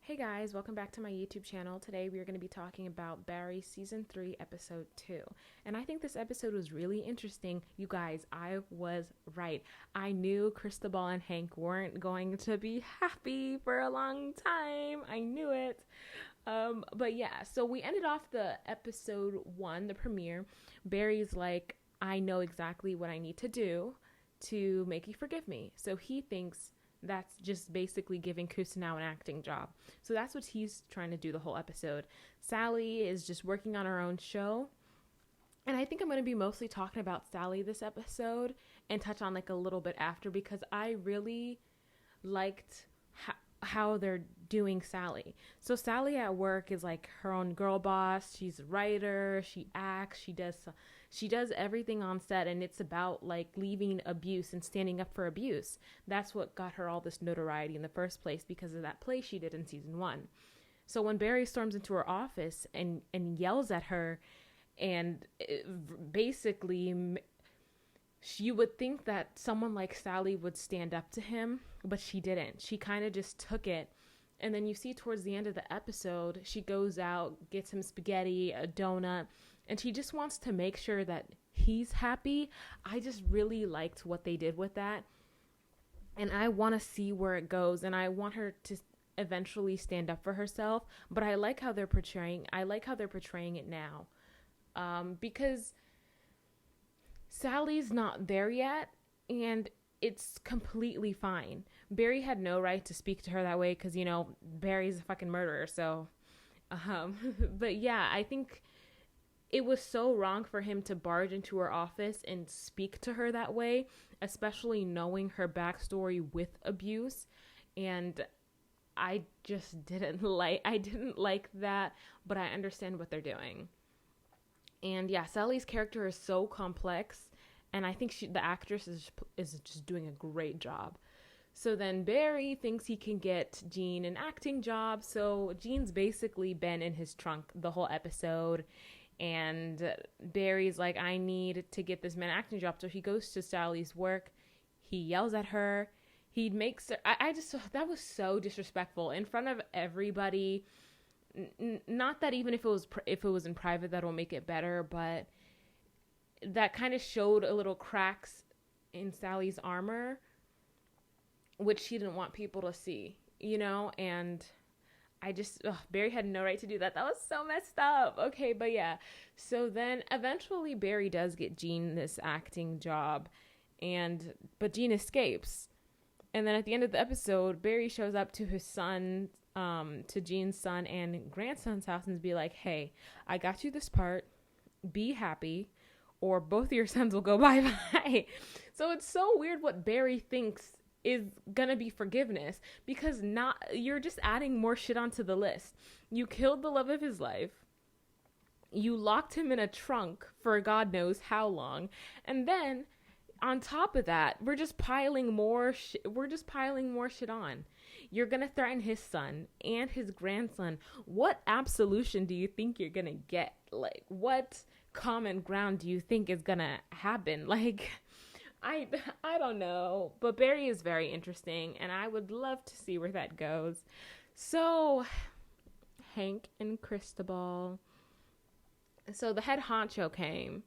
Hey guys, welcome back to my YouTube channel. Today we are going to be talking about Barry Season 3, Episode 2. And I think this episode was really interesting. You guys, I was right. I knew Cristobal and Hank weren't going to be happy for a long time. I knew it. But yeah, so we ended off the Episode 1, the premiere. Barry's like, I know exactly what I need to do to make you forgive me. So he thinks that's just basically giving Kusanow an acting job. So that's what he's trying to do the whole episode. Sally is just working on her own show. And I think I'm going to be mostly talking about Sally this episode and touch on like a little bit after because I really liked how they're doing Sally. So Sally at work is like her own girl boss. She's a writer, she acts, she does everything on set, and it's about like leaving abuse and standing up for abuse. That's what got her all this notoriety in the first place because of that play she did in season 1. So when Barry storms into her office and yells at her and basically you would think that someone like Sally would stand up to him, but she didn't. She kind of just took it. And then you see towards the end of the episode, she goes out, gets him spaghetti, a donut, and she just wants to make sure that he's happy. I just really liked what they did with that. And I want to see where it goes, and I want her to eventually stand up for herself, but I like how they're portraying it now. Because Sally's not there yet, and it's completely fine. Barry had no right to speak to her that way because, you know, Barry's a fucking murderer, so... but yeah, I think it was so wrong for him to barge into her office and speak to her that way, especially knowing her backstory with abuse, and I didn't like that, but I understand what they're doing. And yeah, Sally's character is so complex, and I think the actress is just doing a great job. So then Barry thinks he can get Gene an acting job. So Gene's basically been in his trunk the whole episode, and Barry's like, I need to get this man an acting job. So he goes to Sally's work. He yells at her. He makes her, that was so disrespectful in front of everybody. Not that even if it was in private that'll make it better, but that kind of showed a little cracks in Sally's armor, which she didn't want people to see, you know. And Barry had no right to do that. That was so messed up. Okay, but yeah, so then eventually Barry does get Gene this acting job, but Gene escapes. And then at the end of the episode, Barry shows up to his son, to Gene's son and grandson's house, and be like, hey, I got you this part, be happy, or both of your sons will go bye-bye. So it's so weird what Barry thinks is gonna be forgiveness, because you're just adding more shit onto the list. You killed the love of his life, you locked him in a trunk for God knows how long, and then on top of that, we're just piling more shit on. You're going to threaten his son and his grandson. What absolution do you think you're going to get? Like, what common ground do you think is going to happen? Like, I don't know. But Barry is very interesting, and I would love to see where that goes. So, Hank and Cristobal. So the head honcho came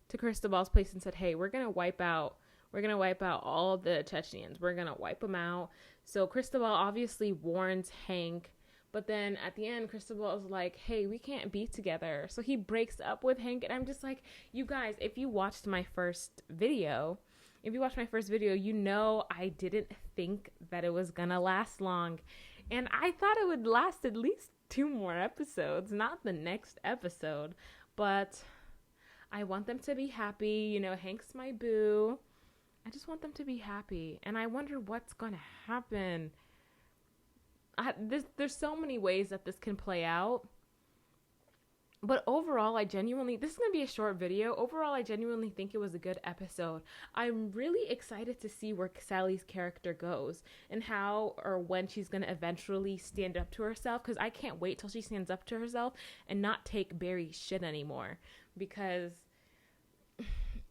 to Cristobal's place and said, hey, we're going to wipe out all the Chechens. We're going to wipe them out. So Cristobal obviously warns Hank, but then at the end, Cristobal is like, hey, we can't be together. So he breaks up with Hank, and I'm just like, you guys, if you watched my first video, you know I didn't think that it was going to last long. And I thought it would last at least 2 more episodes, not the next episode. But I want them to be happy. You know, Hank's my boo. I just want them to be happy. And I wonder what's going to happen. There's so many ways that this can play out. But overall, this is going to be a short video. Overall, I genuinely think it was a good episode. I'm really excited to see where Sally's character goes and how or when she's going to eventually stand up to herself. Because I can't wait till she stands up to herself and not take Barry's shit anymore. Because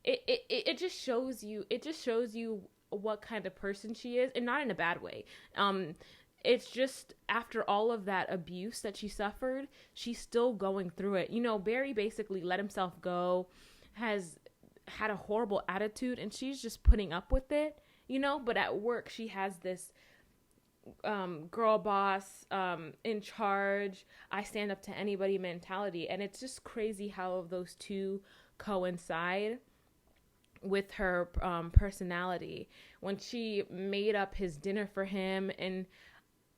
it just shows you what kind of person she is, and not in a bad way. it's just after all of that abuse that she suffered, she's still going through it. You know, Barry basically let himself go, has had a horrible attitude, and she's just putting up with it, you know, but at work she has this girl boss, in charge, I stand up to anybody mentality. And it's just crazy how those two coincide with her personality. When she made up his dinner for him, and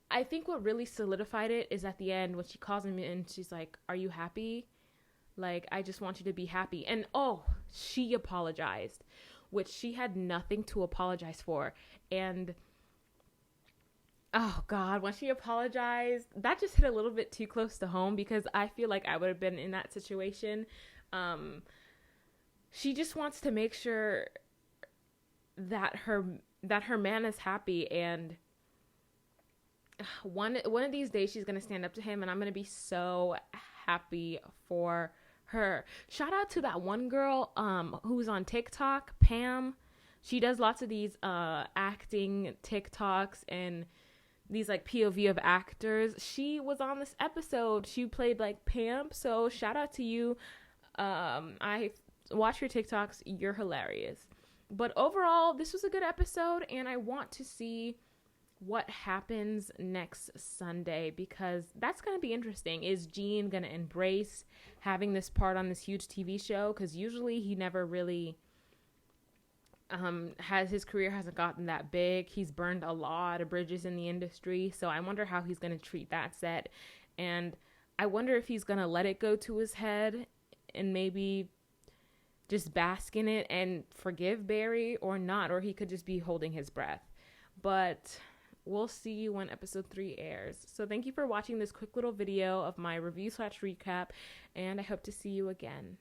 I think what really solidified it is at the end when she calls him in, she's like, "Are you happy? Like, I just want you to be happy." And oh, she apologized, which she had nothing to apologize for. And oh God, when she apologized, that just hit a little bit too close to home, because I feel like I would have been in that situation. She just wants to make sure that her man is happy, and one of these days she's gonna stand up to him, and I'm gonna be so happy for her. Shout out to that one girl who's on TikTok, Pam. She does lots of these acting TikToks and these like POV of actors. She was on this episode. She played like Pam. So shout out to you. I watch your TikToks. You're hilarious. But overall, this was a good episode, and I want to see what happens next Sunday, because that's going to be interesting. Is Gene going to embrace having this part on this huge TV show? Because usually he never really his career hasn't gotten that big. He's burned a lot of bridges in the industry. So I wonder how he's going to treat that set. And I wonder if he's going to let it go to his head and maybe just bask in it and forgive Barry, or not, or he could just be holding his breath. But we'll see when episode 3 airs. So thank you for watching this quick little video of my review/recap, and I hope to see you again.